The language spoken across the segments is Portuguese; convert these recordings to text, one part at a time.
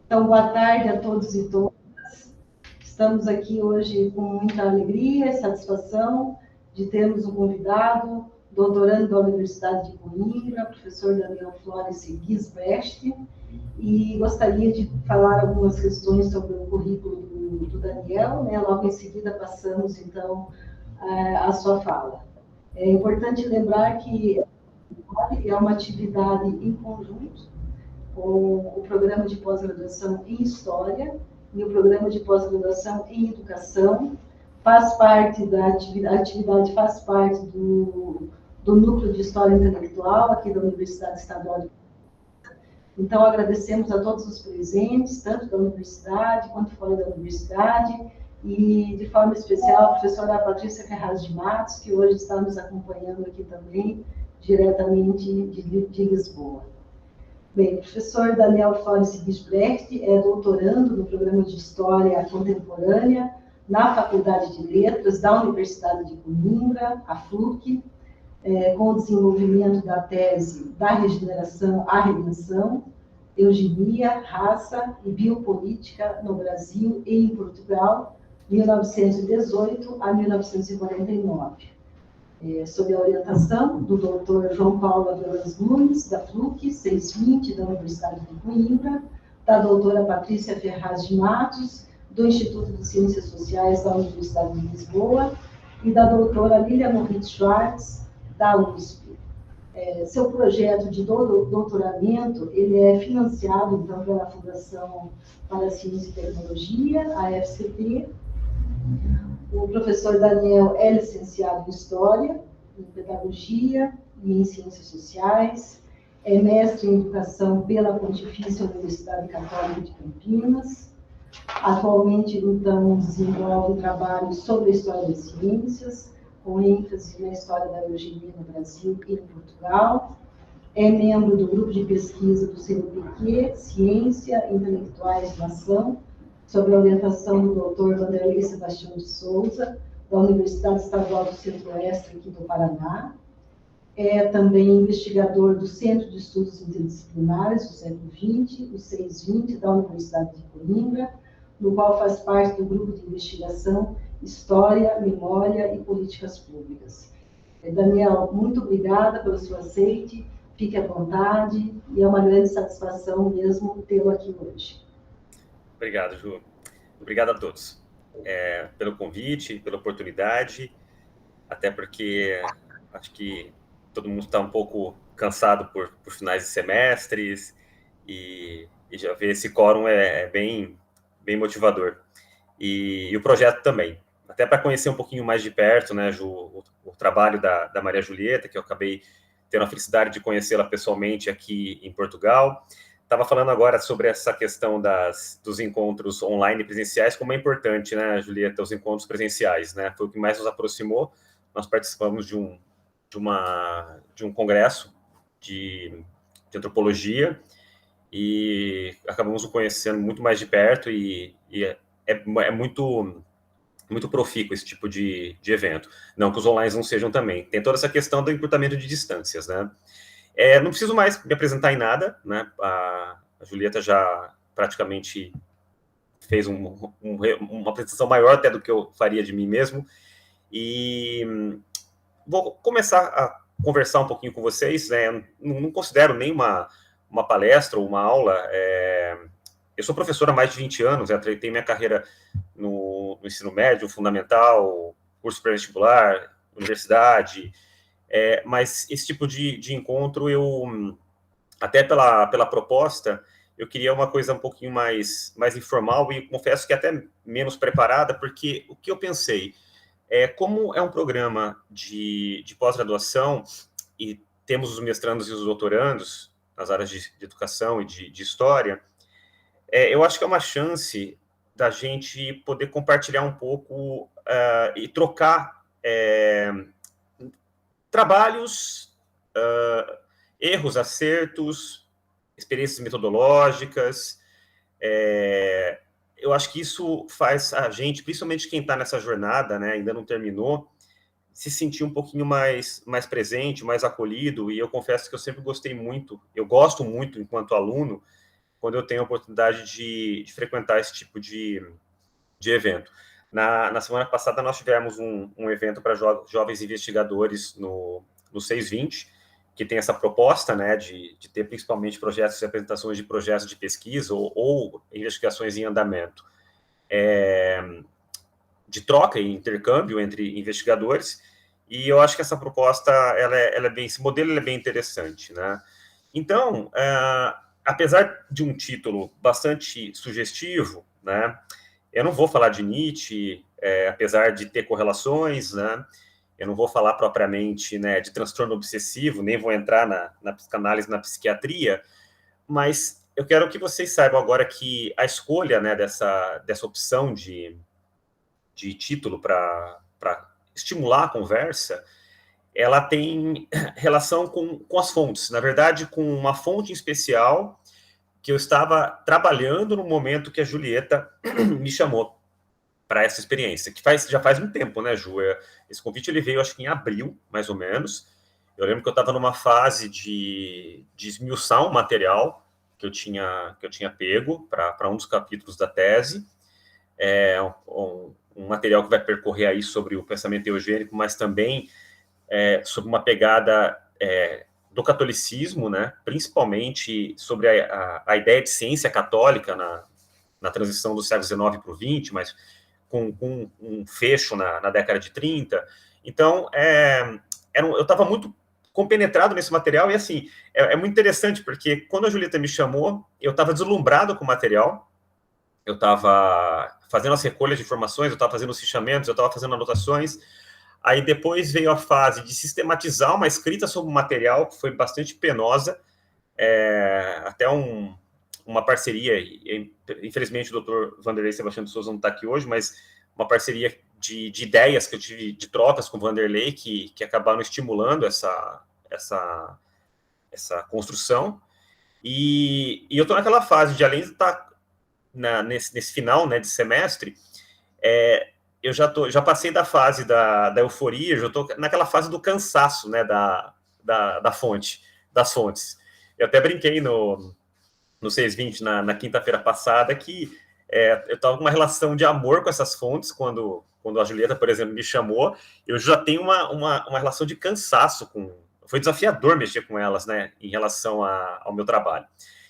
Então, boa tarde a todos e todas. Estamos aqui hoje com muita alegria e satisfação de termos um convidado, doutorando da Universidade de Coimbra, professor Daniel Flores Gisbrecht, e gostaria de falar algumas questões sobre o currículo do Daniel, né? Logo em seguida passamos, então, a sua fala. É importante lembrar que é uma atividade em conjunto com o programa de pós-graduação em História e o programa de pós-graduação em Educação. Faz parte da atividade, a atividade faz parte do Núcleo de História Intelectual aqui da Universidade Estadual de. Então, agradecemos a todos os presentes, tanto da universidade quanto fora da universidade, e, de forma especial, a professora Patrícia Ferraz de Matos, que hoje está nos acompanhando aqui também, diretamente de Lisboa. Bem, o professor Daniel Flores Gisbrecht é doutorando no programa de História Contemporânea na Faculdade de Letras da Universidade de Coimbra, a FLUC, com o desenvolvimento da tese da regeneração à redenção, eugenia, raça e biopolítica no Brasil e em Portugal, 1918 a 1949. Sob a orientação do Dr. João Paulo Avelange Nunes, da FLUC 620, da Universidade de Coimbra, da doutora Patrícia Ferraz de Matos, do Instituto de Ciências Sociais da Universidade de Lisboa, e da doutora Lília Moritz Schwartz, da USP. Seu projeto de doutoramento, ele é financiado, então, pela Fundação para a Ciência e Tecnologia, a FCT. O professor Daniel é licenciado em História, em Pedagogia e em Ciências Sociais, é mestre em Educação pela Pontifícia Universidade Católica de Campinas. Atualmente, então, desenvolve trabalhos sobre a história das ciências, com ênfase na história da eugenia no Brasil e em Portugal. É membro do grupo de pesquisa do CNPq, Ciência, Intelectuais e Nação, sob a orientação do Dr. Vanderlei Sebastião de Souza, da Universidade Estadual do Centro-Oeste aqui do Paraná. É também investigador do Centro de Estudos Interdisciplinares do século XX, o 620, da Universidade de Coimbra, no qual faz parte do grupo de investigação História, Memória e Políticas Públicas. Daniel, muito obrigada pelo seu aceite, fique à vontade, e é uma grande satisfação mesmo tê-lo aqui hoje. Obrigado, Ju. Obrigado a todos pelo convite, pela oportunidade, até porque acho que todo mundo está um pouco cansado por finais de semestres e já ver esse quórum é bem motivador. E o projeto também, até para conhecer um pouquinho mais de perto, né, Ju, o trabalho da Maria Julieta, que eu acabei tendo a felicidade de conhecê-la pessoalmente aqui em Portugal. Estava falando agora sobre essa questão dos encontros online e presenciais, como é importante, né, Julieta, os encontros presenciais, né? Foi o que mais nos aproximou. Nós participamos de um congresso de antropologia e acabamos nos conhecendo muito mais de perto e é muito profícuo esse tipo de evento. Não que os online não sejam também. Tem toda essa questão do encurtamento de distâncias, né? Não preciso mais me apresentar em nada, né? A Julieta já praticamente fez uma apresentação maior até do que eu faria de mim mesmo. E vou começar a conversar um pouquinho com vocês, né? Não considero nem uma palestra ou uma aula. Eu sou professor há mais de 20 anos, tenho minha carreira no ensino médio, fundamental, curso pré-vestibular, universidade, mas esse tipo de encontro, até pela proposta, eu queria uma coisa um pouquinho mais informal e confesso que até menos preparada, porque o que eu pensei como é um programa de pós-graduação e temos os mestrandos e os doutorandos nas áreas de educação e de história, eu acho que é uma chance da gente poder compartilhar um pouco e trocar trabalhos, erros, acertos, experiências metodológicas. Eu acho que isso faz a gente, principalmente quem está nessa jornada, né, ainda não terminou, se sentir um pouquinho mais presente, mais acolhido, e eu confesso que eu sempre gostei muito, eu gosto muito, enquanto aluno, quando eu tenho a oportunidade de frequentar esse tipo de evento. Na semana passada, nós tivemos um evento para jovens investigadores no 620, que tem essa proposta, né, de ter principalmente projetos e apresentações de projetos de pesquisa ou investigações em andamento, de troca e intercâmbio entre investigadores, e eu acho que essa proposta, esse modelo é bem interessante, né? Então, apesar de um título bastante sugestivo, né, eu não vou falar de Nietzsche, apesar de ter correlações, né, eu não vou falar propriamente, né, de transtorno obsessivo, nem vou entrar na psicanálise, na psiquiatria, mas eu quero que vocês saibam agora que a escolha, né, dessa opção de título para estimular a conversa, ela tem relação com as fontes. Na verdade, com uma fonte em especial que eu estava trabalhando no momento que a Julieta me chamou para essa experiência, que já faz um tempo, né, Ju? Esse convite ele veio, acho que em abril, mais ou menos. Eu lembro que eu estava numa fase de esmiuçar um material que eu tinha pego para um dos capítulos da tese, um material que vai percorrer aí sobre o pensamento eugênico, mas também sobre uma pegada do catolicismo, né, principalmente sobre a ideia de ciência católica na transição do século XIX para o XX, mas com um fecho na década de 30. Então, eu estava muito compenetrado nesse material, e assim, é muito interessante, porque quando a Julieta me chamou, eu estava deslumbrado com o material, eu estava fazendo as recolhas de informações, eu estava fazendo os fichamentos, eu estava fazendo anotações. Aí depois veio a fase de sistematizar uma escrita sobre o material, que foi bastante penosa, até uma parceria, infelizmente o Dr. Vanderlei Sebastião de Souza não está aqui hoje, mas uma parceria de ideias que eu tive, de trocas com o Vanderlei, que acabaram estimulando essa construção. E eu estou naquela fase de, além de estar nesse final, né, de semestre, eu já passei da fase da euforia, já estou naquela fase do cansaço, né, das fontes. Eu até brinquei no 620, na quinta-feira passada, que eu estava com uma relação de amor com essas fontes, quando a Julieta, por exemplo, me chamou, eu já tenho uma relação de cansaço foi desafiador mexer com elas, né, em relação ao meu trabalho.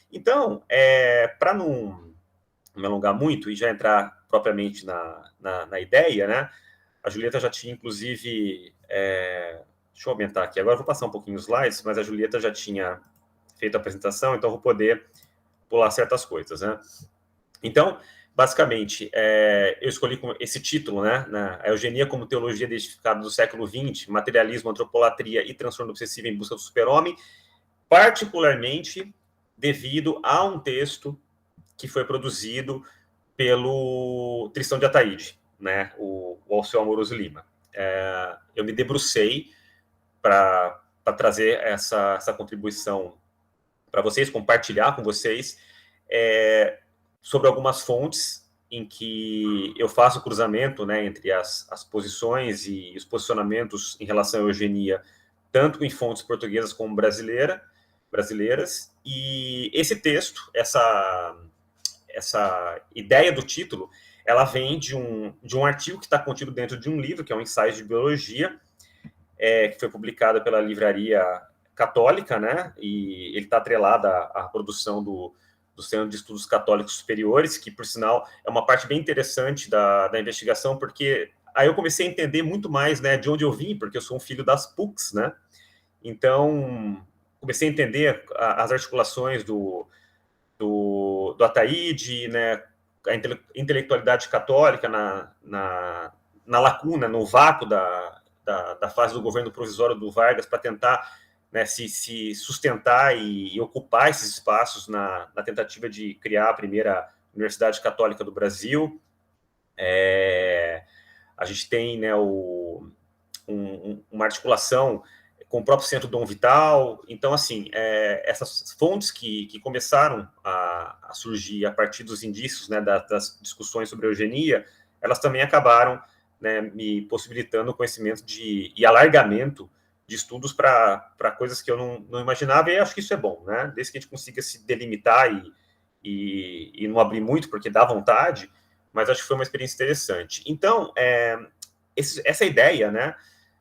Então, para não me alongar muito e já entrar propriamente na ideia, né, a Julieta já tinha, inclusive, deixa eu aumentar aqui, agora eu vou passar um pouquinho os slides, mas a Julieta já tinha feito a apresentação, então eu vou poder pular certas coisas, né. Então, basicamente, eu escolhi esse título, né, a eugenia como teologia identificada do século XX, materialismo, antropolatria e transtorno obsessivo em busca do super-homem, particularmente devido a um texto que foi produzido pelo Tristão de Ataíde, né, o Alceu Amoroso Lima. Eu me debrucei para trazer essa contribuição para vocês, compartilhar com vocês sobre algumas fontes em que eu faço o cruzamento, né, entre as posições e os posicionamentos em relação à eugenia, tanto em fontes portuguesas como brasileiras, e esse texto, essa ideia do título, ela vem de um artigo que está contido dentro de um livro, que é um ensaio de biologia, que foi publicado pela Livraria Católica, né, e ele está atrelado à produção do Centro de Estudos Católicos Superiores, que, por sinal, é uma parte bem interessante da investigação, porque aí eu comecei a entender muito mais, né, de onde eu vim, porque eu sou um filho das PUCs, né, então comecei a entender as articulações do Ataíde, né, a intelectualidade católica na lacuna, no vácuo da fase do governo provisório do Vargas, para tentar, né, se sustentar e ocupar esses espaços na tentativa de criar a primeira Universidade Católica do Brasil. A gente tem, né, uma articulação com o próprio Centro Dom Vital. Então, assim, essas fontes que começaram a surgir a partir dos indícios, né, das discussões sobre a eugenia, elas também acabaram, né, me possibilitando conhecimento e alargamento de estudos para coisas que eu não imaginava, e acho que isso é bom, né? Desde que a gente consiga se delimitar e não abri muito porque dá vontade, mas acho que foi uma experiência interessante. Então, essa ideia, né,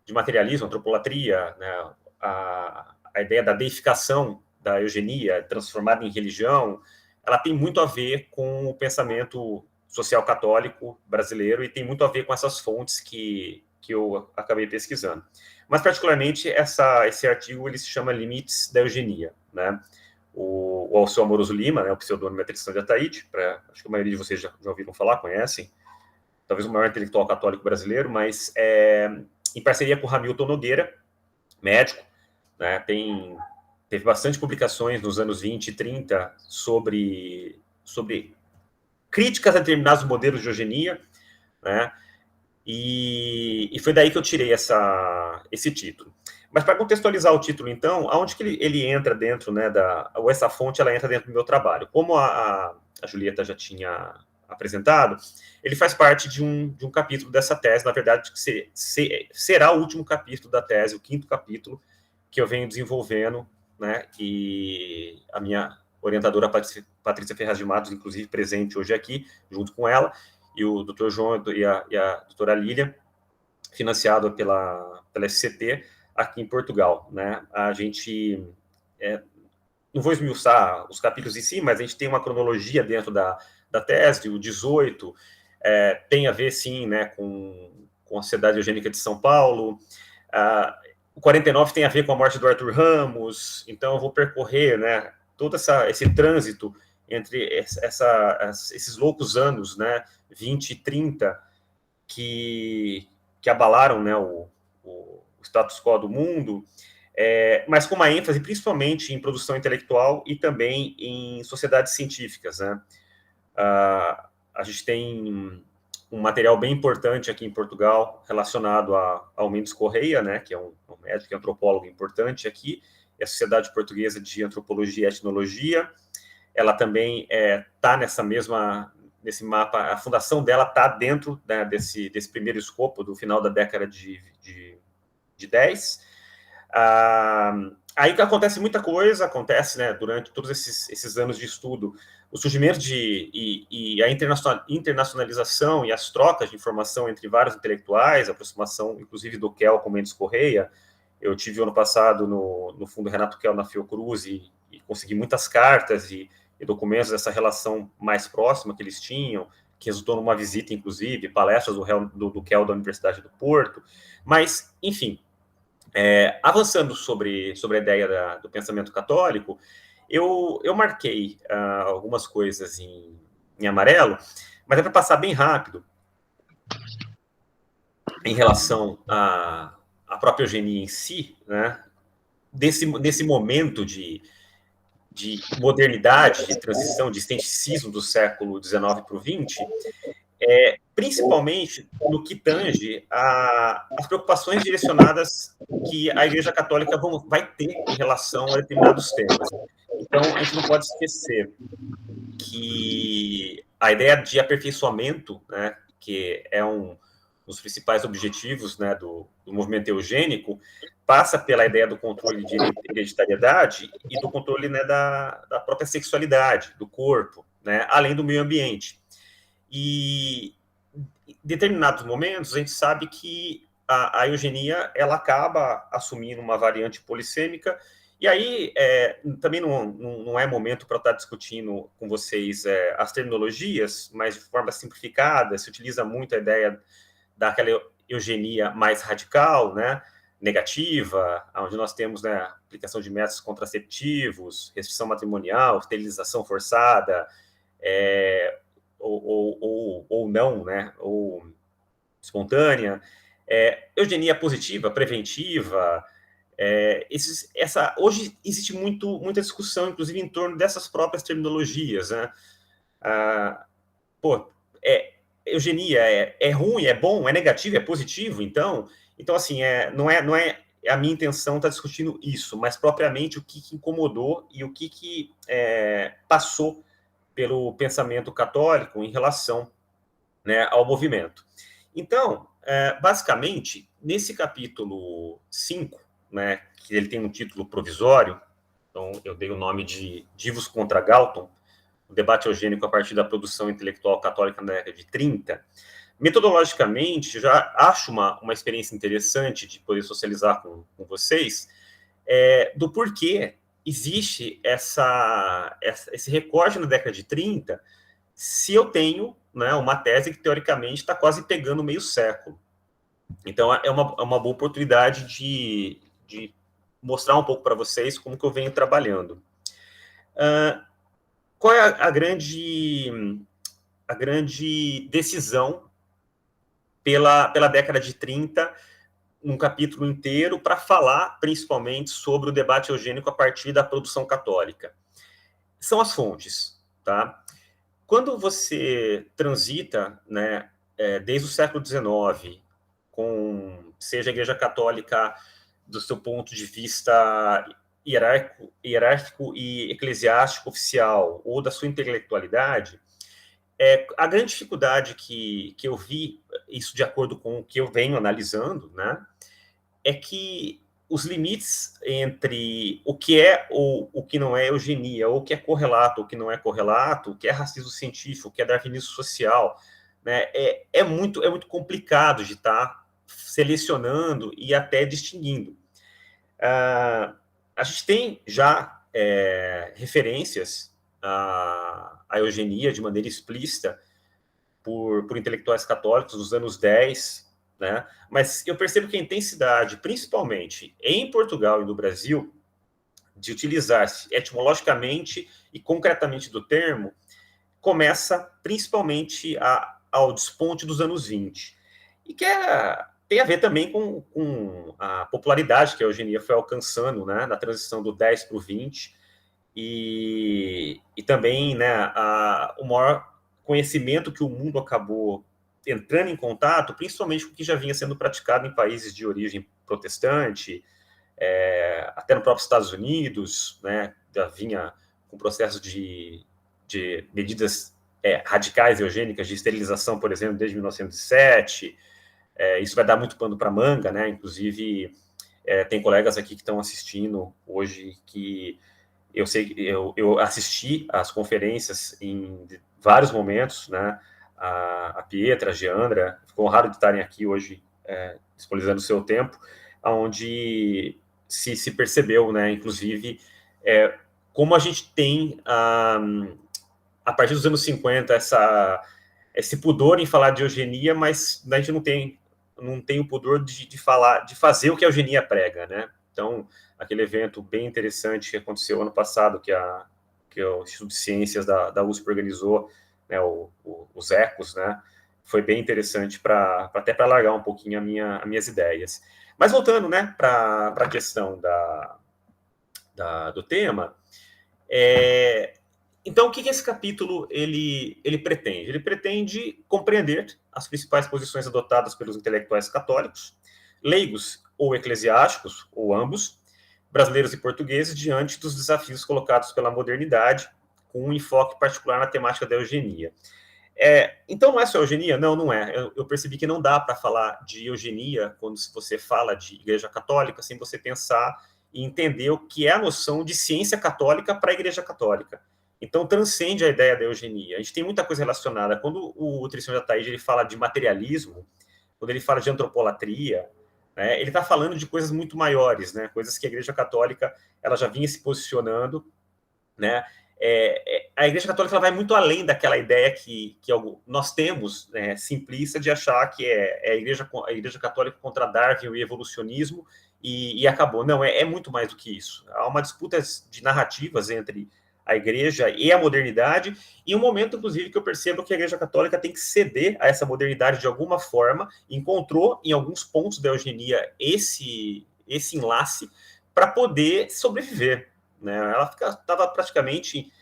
de materialismo, antropolatria, né, a ideia da deificação da eugenia transformada em religião, ela tem muito a ver com o pensamento social católico brasileiro e tem muito a ver com essas fontes que eu acabei pesquisando. Mas, particularmente, esse artigo ele se chama Limites da Eugenia, né? O Alceu Amoroso Lima, né, o pseudônimo é Tristão de Ataíde, acho que a maioria de vocês já ouviram falar, conhecem, talvez o maior intelectual católico brasileiro, mas em parceria com o Hamilton Nogueira, médico, né, teve bastante publicações nos anos 20 e 30 sobre críticas a determinados modelos de eugenia, né, e foi daí que eu tirei esse título. Mas para contextualizar o título, então, aonde que ele entra dentro, né, ou essa fonte, ela entra dentro do meu trabalho? Como a Julieta já tinha apresentado, ele faz parte de um capítulo dessa tese, na verdade, que será o último capítulo da tese, o 5º capítulo, que eu venho desenvolvendo, né, e a minha orientadora Patrícia Ferraz de Matos, inclusive presente hoje aqui, junto com ela, e o Dr. João e a doutora Lília, financiado pela SCT, aqui em Portugal, né? A gente, não vou esmiuçar os capítulos em si, mas a gente tem uma cronologia dentro da tese, o 18 tem a ver, sim, né, com a Sociedade Eugênica de São Paulo, o 49 tem a ver com a morte do Arthur Ramos, então eu vou percorrer, né, todo esse trânsito entre esses loucos anos, né, 20 e 30, que abalaram, né, o status quo do mundo, mas com uma ênfase principalmente em produção intelectual e também em sociedades científicas, né? A gente tem um material bem importante aqui em Portugal relacionado ao Mendes Correia, né, que é um médico e antropólogo importante aqui, e a Sociedade Portuguesa de Antropologia e Etnologia. Ela também está nesse mapa, a fundação dela está dentro, né, desse primeiro escopo do final da década de 10. Aí que acontece muita coisa, né, durante todos esses anos de estudo, o surgimento e a internacionalização e as trocas de informação entre vários intelectuais, a aproximação, inclusive, do Kell com Mendes Correia. Eu tive ano passado no Fundo Renato Kell na Fiocruz e consegui muitas cartas e documentos dessa relação mais próxima que eles tinham, que resultou numa visita, inclusive, palestras do Kell da Universidade do Porto. Mas, enfim, avançando sobre a ideia do pensamento católico, eu marquei algumas coisas em amarelo, mas é para passar bem rápido em relação à própria eugenia em si, né? Desse momento de modernidade, de transição, de cientificismo do século XIX para o XX, principalmente no que tange as preocupações direcionadas que a Igreja Católica vai ter em relação a determinados temas. Então, a gente não pode esquecer que a ideia de aperfeiçoamento, né, que é um dos principais objetivos, né, do movimento eugênico, passa pela ideia do controle de hereditariedade e do controle, né, da própria sexualidade, do corpo, né, além do meio ambiente. E em determinados momentos, a gente sabe que a eugenia ela acaba assumindo uma variante polissêmica, e aí também não é momento para estar discutindo com vocês as terminologias, mas de forma simplificada, se utiliza muito a ideia daquela eugenia mais radical, né, negativa, onde nós temos, né, aplicação de métodos contraceptivos, restrição matrimonial, esterilização forçada, ou não, né, ou espontânea, eugenia positiva, preventiva. Hoje existe muita discussão, inclusive, em torno dessas próprias terminologias, né? Eugenia é ruim, é bom, é negativo, é positivo, então assim, não é a minha intenção estar discutindo isso, mas propriamente o que incomodou e o que passou pelo pensamento católico em relação, né, ao movimento. Então, basicamente, nesse capítulo 5, né, que ele tem um título provisório, então eu dei o nome de Divos contra Galton, o debate eugênico a partir da produção intelectual católica na década de 30, metodologicamente, já acho uma experiência interessante de poder socializar com vocês, do porquê existe esse recorte na década de 30, se eu tenho, né, uma tese que, teoricamente, está quase pegando meio século. Então, é uma boa oportunidade de mostrar um pouco para vocês como que eu venho trabalhando. Qual é a grande decisão pela década de 30, um capítulo inteiro, para falar principalmente sobre o debate eugênico a partir da produção católica? São as fontes, tá? Quando você transita, né, desde o século XIX, seja a Igreja Católica do seu ponto de vista hierárquico e eclesiástico oficial, ou da sua intelectualidade, a grande dificuldade que eu vi, isso de acordo com o que eu venho analisando, né, é que os limites entre o que é ou o que não é eugenia, ou o que é correlato, ou o que não é correlato, o que é racismo científico, o que é darwinismo social, né, é muito complicado de estar selecionando e até distinguindo. A gente tem já referências à eugenia de maneira explícita por intelectuais católicos dos anos 10, né? Mas eu percebo que a intensidade, principalmente em Portugal e no Brasil, de utilizar-se etimologicamente e concretamente do termo, começa principalmente ao desponte dos anos 20. E que tem a ver também com a popularidade que a eugenia foi alcançando, né, na transição do 10 para o 20, e também, né, o maior conhecimento que o mundo acabou entrando em contato, principalmente com o que já vinha sendo praticado em países de origem protestante, até no próprio Estados Unidos, né, já vinha com processo de medidas radicais eugênicas de esterilização, por exemplo, desde 1907. Isso vai dar muito pano para manga, né? Inclusive, tem colegas aqui que estão assistindo hoje que eu sei, eu assisti às conferências em vários momentos, né? A Pietra, a Geandra, ficou honrado de estarem aqui hoje disponibilizando o seu tempo, onde se percebeu, né? Inclusive, como a gente tem, a partir dos anos 50, esse pudor em falar de eugenia, mas a gente não tem o pudor de fazer o que a eugenia prega, né? Então, aquele evento bem interessante que aconteceu ano passado, que o Instituto de Ciências da USP organizou, né, os ECOS, né, foi bem interessante até para alargar um pouquinho as minhas ideias. Mas voltando, né, para a questão do tema, então, o que esse capítulo ele pretende? Ele pretende compreender as principais posições adotadas pelos intelectuais católicos, leigos ou eclesiásticos, ou ambos, brasileiros e portugueses, diante dos desafios colocados pela modernidade, com um enfoque particular na temática da eugenia. Então, não é só eugenia? Não, não é. Eu percebi que não dá para falar de eugenia quando você fala de Igreja Católica, sem você pensar e entender o que é a noção de ciência católica para a Igreja Católica. Então, transcende a ideia da eugenia. A gente tem muita coisa relacionada. Quando o Tristan de Ataíde ele fala de materialismo, quando ele fala de antropolatria, né, ele está falando de coisas muito maiores, né, coisas que a Igreja Católica ela já vinha se posicionando, né. A Igreja Católica ela vai muito além daquela ideia que nós temos, né, simplista, de achar que a Igreja Católica contra Darwin e o evolucionismo e acabou. Não, é muito mais do que isso. Há uma disputa de narrativas entre a Igreja e a modernidade, e um momento, inclusive, que eu percebo que a Igreja Católica tem que ceder a essa modernidade de alguma forma, encontrou em alguns pontos da eugenia esse enlace para poder sobreviver, né? Ela estava praticamente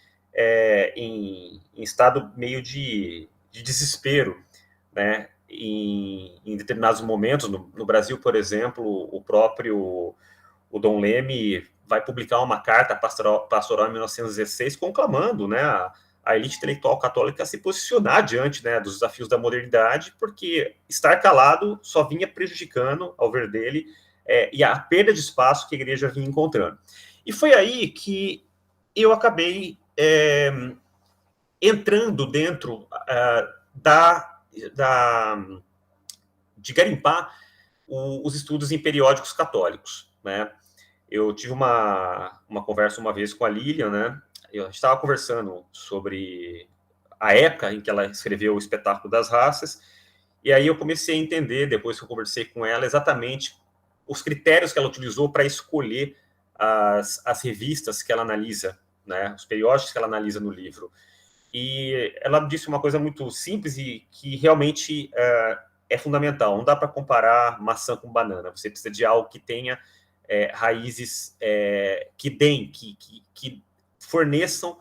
em estado meio de desespero, né? Em determinados momentos, no Brasil, por exemplo, o Dom Leme vai publicar uma carta pastoral em 1916 conclamando, né, a elite intelectual católica a se posicionar diante, né, dos desafios da modernidade, porque estar calado só vinha prejudicando, ao ver dele, e a perda de espaço que a igreja vinha encontrando. E foi aí que eu acabei entrando dentro de garimpar os estudos em periódicos católicos, né? Eu tive uma conversa uma vez com a Lilian, né? Eu estava conversando sobre a época em que ela escreveu o Espetáculo das Raças, e aí eu comecei a entender, depois que eu conversei com ela, exatamente os critérios que ela utilizou para escolher as revistas que ela analisa, né? Os periódicos que ela analisa no livro. E ela disse uma coisa muito simples e que realmente é fundamental. Não dá para comparar maçã com banana. Você precisa de algo que tenha raízes que deem, que forneçam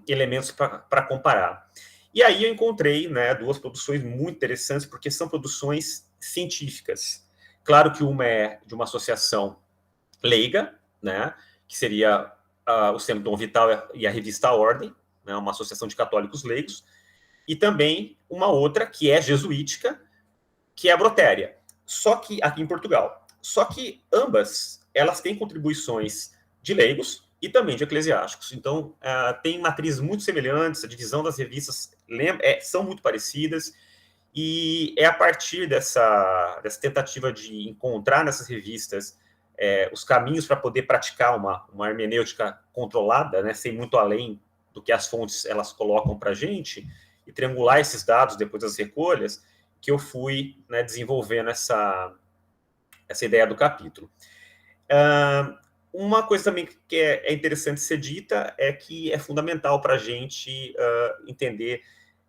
elementos para comparar. E aí eu encontrei, né, duas produções muito interessantes, porque são produções científicas. Claro que uma é de uma associação leiga, né, que seria o Centro Dom Vital e a revista Ordem, né, uma associação de católicos leigos, e também uma outra que é jesuítica, que é a Brotéria, só que aqui em Portugal. Só que ambas, elas têm contribuições de leigos e também de eclesiásticos. Então, tem matrizes muito semelhantes, a divisão das revistas são muito parecidas, e é a partir dessa tentativa de encontrar nessas revistas os caminhos para poder praticar uma hermenêutica controlada, né, sem muito além do que as fontes elas colocam para a gente, e triangular esses dados depois das recolhas, que eu fui, né, desenvolvendo essa ideia do capítulo. Uma coisa também que é interessante ser dita é que é fundamental para a gente entender,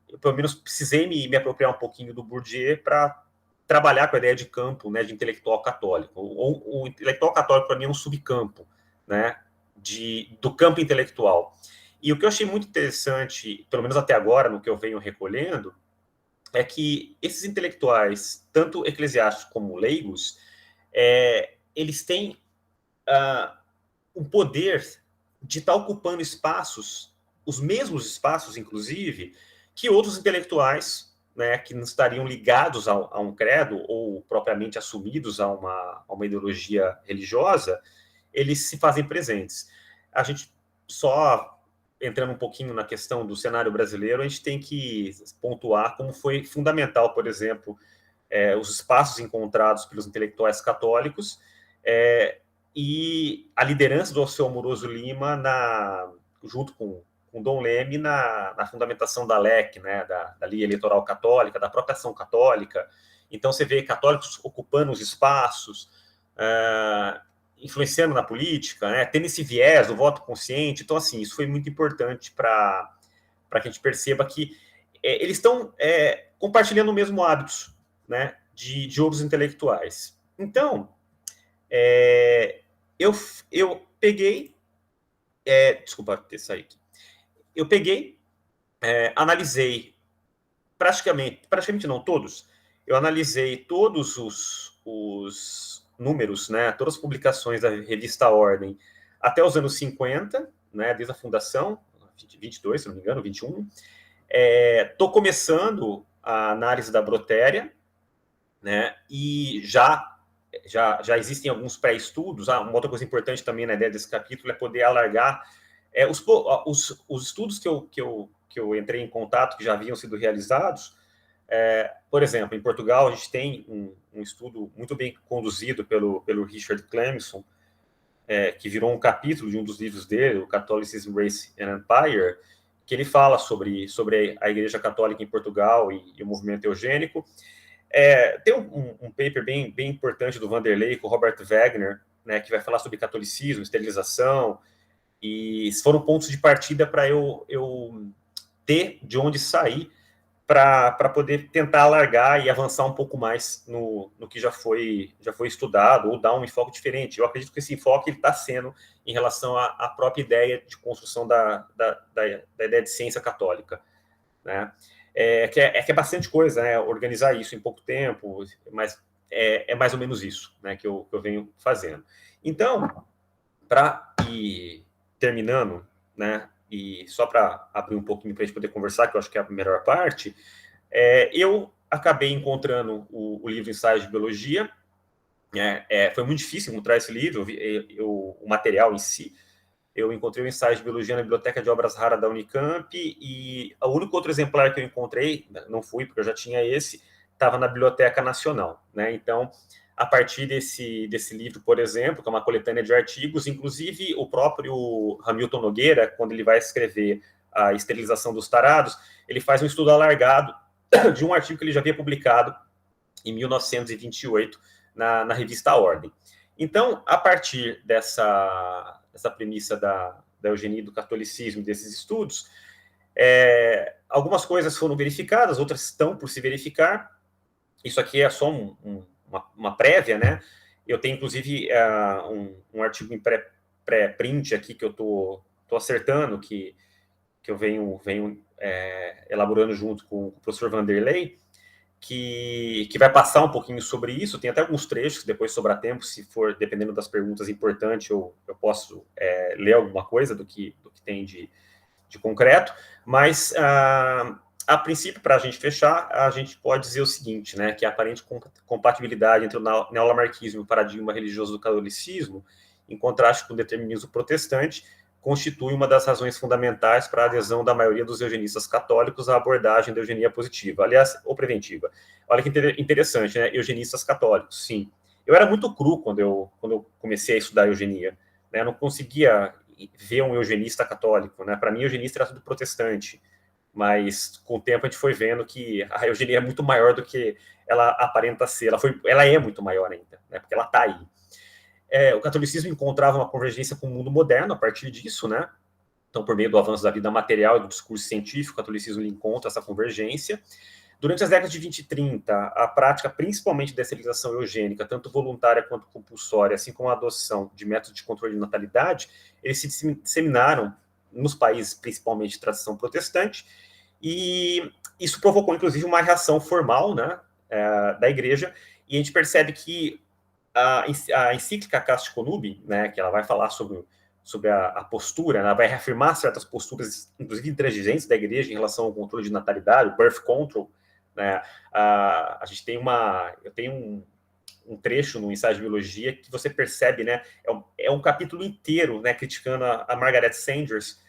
eu pelo menos precisei me apropriar um pouquinho do Bourdieu para trabalhar com a ideia de campo, né, de intelectual católico. O intelectual católico, para mim, é um subcampo, né, do campo intelectual. E o que eu achei muito interessante, pelo menos até agora, no que eu venho recolhendo, é que esses intelectuais, tanto eclesiásticos como leigos, eles têm um poder de estar ocupando espaços, os mesmos espaços, inclusive, que outros intelectuais, né, que não estariam ligados a um credo ou propriamente assumidos a uma ideologia religiosa, eles se fazem presentes. A gente só entrando um pouquinho na questão do cenário brasileiro, a gente tem que pontuar como foi fundamental, por exemplo, os espaços encontrados pelos intelectuais católicos e a liderança do Alceu Amoroso Lima, junto com Dom Leme, na fundamentação da LEC, né, da Lei Eleitoral Católica, da própria ação católica. Então, você vê católicos ocupando os espaços, influenciando na política, né, tendo esse viés do voto consciente. Então, assim, isso foi muito importante para que a gente perceba que eles estão compartilhando o mesmo hábitos, né, de outros intelectuais. Então, eu peguei... desculpa ter saído. Eu peguei, analisei praticamente não todos, eu analisei todos os números, né, todas as publicações da revista Ordem até os anos 50, né, desde a fundação, 22, se não me engano, 21. Estou começando a análise da Brotéria, né, e já existem alguns pré-estudos. Uma outra coisa importante também na ideia desse capítulo é poder alargar os estudos que eu entrei em contato, que já haviam sido realizados. Por exemplo, em Portugal, a gente tem um estudo muito bem conduzido pelo Richard Clemson, que virou um capítulo de um dos livros dele, o Catholicism, Race and Empire, que ele fala sobre a Igreja Católica em Portugal e o movimento eugênico. Tem um paper bem importante do Vanderlei com o Robert Wagner, né, que vai falar sobre catolicismo, esterilização, e foram pontos de partida para eu ter de onde sair para poder tentar alargar e avançar um pouco mais no que já foi estudado, ou dar um enfoque diferente. Eu acredito que esse enfoque está sendo em relação à própria ideia de construção da ideia de ciência católica, né? Que é bastante coisa, né? Organizar isso em pouco tempo, mas é mais ou menos isso, né, que eu venho fazendo. Então, para ir terminando, né, e só para abrir um pouquinho para a gente poder conversar, que eu acho que é a melhor parte, eu acabei encontrando o livro Ensaios de Biologia. Foi muito difícil encontrar esse livro, o material em si, eu encontrei o ensaio de biologia na Biblioteca de Obras Raras da Unicamp, e o único outro exemplar que eu encontrei, não fui, porque eu já tinha esse, estava na Biblioteca Nacional, né? Então, a partir desse livro, por exemplo, que é uma coletânea de artigos, inclusive o próprio Hamilton Nogueira, quando ele vai escrever a esterilização dos tarados, ele faz um estudo alargado de um artigo que ele já havia publicado em 1928 na revista Ordem. Então, a partir dessa premissa da eugenia e do catolicismo, desses estudos, algumas coisas foram verificadas, outras estão por se verificar. Isso aqui é só uma prévia, né? Eu tenho, inclusive, um artigo em pré-print aqui que eu estou acertando, que eu venho elaborando junto com o professor Vanderlei, que vai passar um pouquinho sobre isso. Tem até alguns trechos, depois sobrar tempo, se for, dependendo das perguntas importantes, eu posso ler alguma coisa do que tem de concreto, mas a princípio, para a gente fechar, a gente pode dizer o seguinte, né, que a aparente compatibilidade entre o neolamarquismo e o paradigma religioso do catolicismo, em contraste com o determinismo protestante, constitui uma das razões fundamentais para a adesão da maioria dos eugenistas católicos à abordagem da eugenia positiva, aliás, ou preventiva. Olha que interessante, né? Eugenistas católicos, sim. Eu era muito cru quando eu comecei a estudar eugenia, né? Eu não conseguia ver um eugenista católico, né? Para mim, eugenista era tudo protestante, mas com o tempo a gente foi vendo que a eugenia é muito maior do que ela aparenta ser. Ela é muito maior ainda, né? Porque ela está aí. O catolicismo encontrava uma convergência com o mundo moderno a partir disso, né? Então, por meio do avanço da vida material e do discurso científico, o catolicismo encontra essa convergência. Durante as décadas de 20 e 30, a prática, principalmente da esterilização eugênica, tanto voluntária quanto compulsória, assim como a adoção de métodos de controle de natalidade, eles se disseminaram nos países, principalmente de tradição protestante, e isso provocou, inclusive, uma reação formal, né, da Igreja, e a gente percebe que a encíclica Casti Connubii, né, que ela vai falar sobre a postura, ela vai reafirmar certas posturas, inclusive intransigentes da Igreja em relação ao controle de natalidade, o birth control, né? A gente tem eu tenho um trecho no ensaio de biologia que você percebe, né, é um capítulo inteiro, né, criticando a Margaret Sanders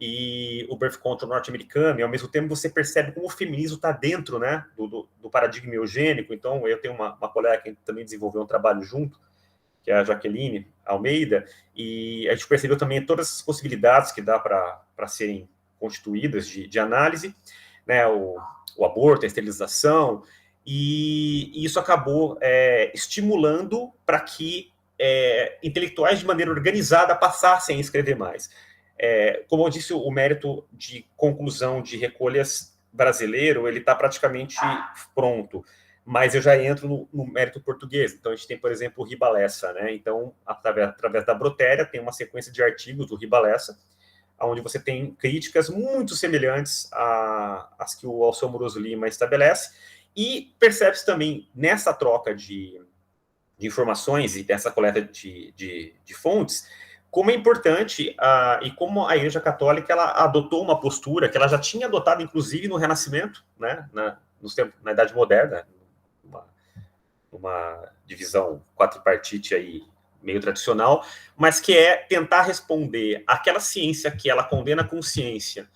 e o birth control norte-americano, e ao mesmo tempo você percebe como o feminismo está dentro, né, do paradigma eugênico. Então, eu tenho uma colega que também desenvolveu um trabalho junto, que é a Jaqueline Almeida, e a gente percebeu também todas as possibilidades que dá para serem constituídas de análise, né, o aborto, a esterilização, e isso acabou estimulando para que intelectuais de maneira organizada passassem a escrever mais. Como eu disse, o mérito de conclusão de recolhas brasileiro, ele está praticamente pronto, mas eu já entro no mérito português. Então, a gente tem, por exemplo, o Ribalessa, né? Então, através da Brotéria, tem uma sequência de artigos do Ribalessa, onde você tem críticas muito semelhantes às que o Alceu Moroso Lima estabelece, e percebe-se também nessa troca de informações e dessa coleta de fontes, como é importante e como a Igreja Católica ela adotou uma postura que ela já tinha adotado, inclusive, no Renascimento, né, na Idade Moderna, uma divisão quadripartite aí, meio tradicional, mas que é tentar responder àquela ciência que ela condena com ciência.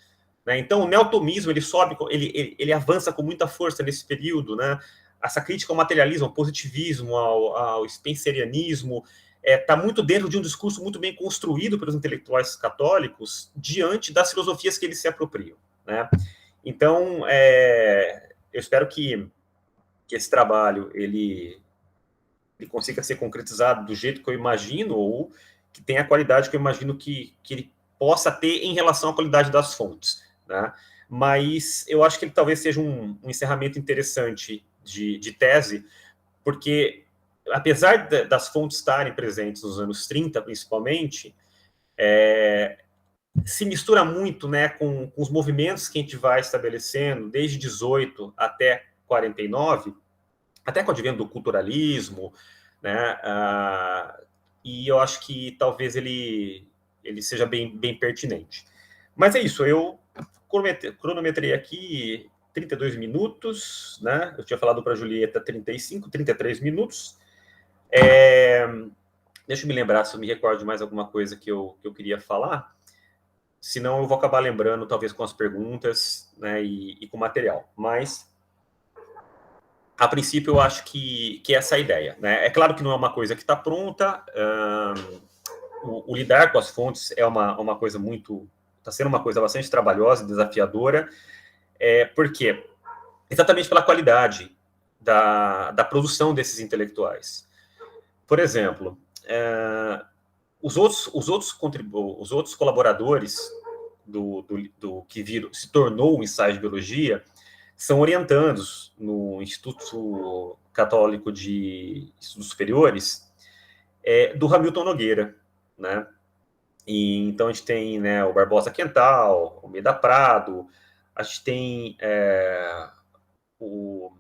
Né? Então, o neotomismo, ele avança com muita força nesse período, né? Essa crítica ao materialismo, ao positivismo, ao spencerianismo, está muito dentro de um discurso muito bem construído pelos intelectuais católicos diante das filosofias que eles se apropriam. Né? Então, eu espero que esse trabalho ele consiga ser concretizado do jeito que eu imagino, ou que tenha a qualidade que eu imagino que ele possa ter em relação à qualidade das fontes. Né? Mas eu acho que ele talvez seja um encerramento interessante de tese, porque apesar das fontes estarem presentes nos anos 30, principalmente, se mistura muito, né, com os movimentos que a gente vai estabelecendo desde 18 até 49, até com o advento do culturalismo, né, e eu acho que talvez ele seja bem pertinente. Mas é isso, eu cronometrei aqui 32 minutos, né? Eu tinha falado para a Julieta 35, 33 minutos. Deixa eu me lembrar se eu me recordo de mais alguma coisa que eu queria falar. Senão eu vou acabar lembrando, talvez, com as perguntas, né, e com o material. Mas, a princípio, eu acho que essa é a ideia, né? É claro que não é uma coisa que está pronta. O lidar com as fontes é uma coisa muito... Está sendo uma coisa bastante trabalhosa e desafiadora. Por quê? Exatamente pela qualidade da produção desses intelectuais. Por exemplo, os outros colaboradores do que se tornou o ensaio de biologia são orientandos no Instituto Católico de Estudos Superiores do Hamilton Nogueira, né? E, então a gente tem, né, o Barbosa Quental, o Meda Prado, a gente tem o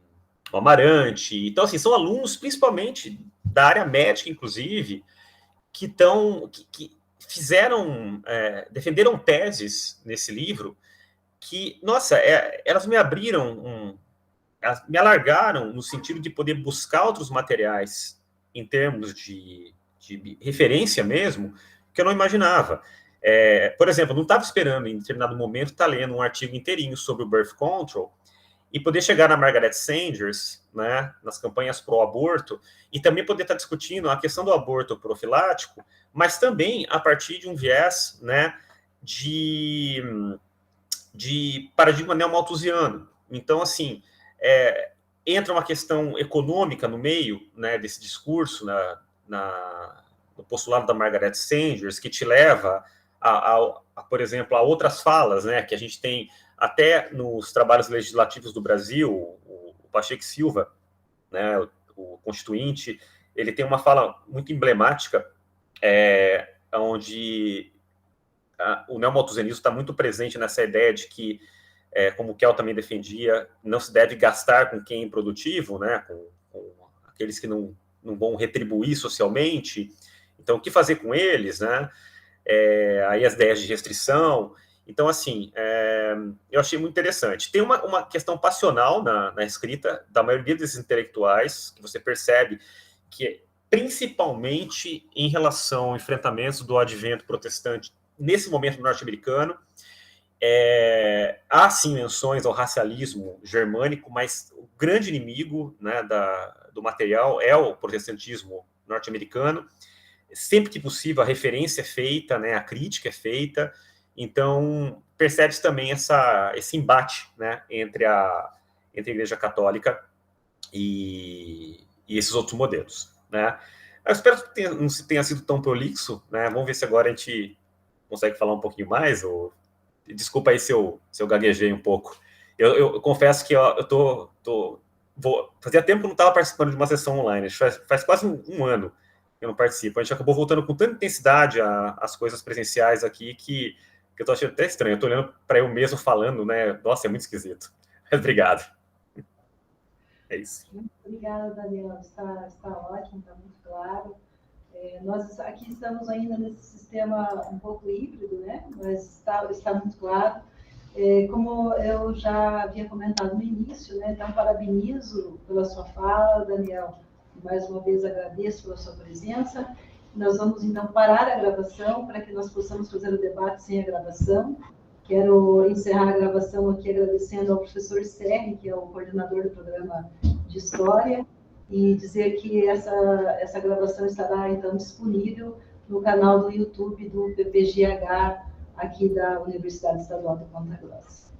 Amarante. Então, assim, são alunos, principalmente da área médica, inclusive, que fizeram, defenderam teses nesse livro que, nossa, elas me abriram, elas me alargaram no sentido de poder buscar outros materiais em termos de referência mesmo, que eu não imaginava. Por exemplo, eu não estava esperando, em determinado momento, estar lendo um artigo inteirinho sobre o birth control e poder chegar na Margaret Sanders, né, nas campanhas pró-aborto, e também poder estar discutindo a questão do aborto profilático, mas também a partir de um viés, né, de paradigma neomalthusiano. Então, assim, entra uma questão econômica no meio, né, desse discurso, no postulado da Margaret Sanders, que te leva, por exemplo, a outras falas, né, que a gente tem até nos trabalhos legislativos do Brasil. O Pacheco Silva, né, o constituinte, ele tem uma fala muito emblemática, onde o neomalthusianismo está muito presente nessa ideia de que, como o Kell também defendia, não se deve gastar com quem é improdutivo, né, com aqueles que não vão retribuir socialmente. Então, o que fazer com eles, né? Aí as ideias de restrição. Então, assim, eu achei muito interessante. Tem uma questão passional na escrita da maioria desses intelectuais, que você percebe que, principalmente em relação a enfrentamentos do advento protestante nesse momento norte-americano, há, sim, menções ao racialismo germânico, mas o grande inimigo, né, do material é o protestantismo norte-americano. Sempre que possível, a referência é feita, né, a crítica é feita. Então, percebe-se também esse embate, né, entre a Igreja Católica e esses outros modelos, né? Eu espero que não tenha sido tão prolixo, né? Vamos ver se agora a gente consegue falar um pouquinho mais. Desculpa aí se eu gaguejei um pouco. Eu confesso que fazia tempo que eu não estava participando de uma sessão online. Faz quase um ano que eu não participo. A gente acabou voltando com tanta intensidade às coisas presenciais aqui que eu estou achando até estranho. Eu estou olhando para eu mesmo falando, né? Nossa, é muito esquisito. Mas obrigado. É isso. Muito obrigada, Daniel. Está ótimo, está muito claro. Nós aqui estamos ainda nesse sistema um pouco híbrido, né? Mas está muito claro. Como eu já havia comentado no início, né? Então, parabenizo pela sua fala, Daniel. Mais uma vez agradeço pela sua presença. Nós vamos, então, parar a gravação para que nós possamos fazer o debate sem a gravação. Quero encerrar a gravação aqui agradecendo ao professor Serri, que é o coordenador do programa de História, e dizer que essa gravação estará, então, disponível no canal do YouTube do PPGH, aqui da Universidade Estadual de Ponta Grossa.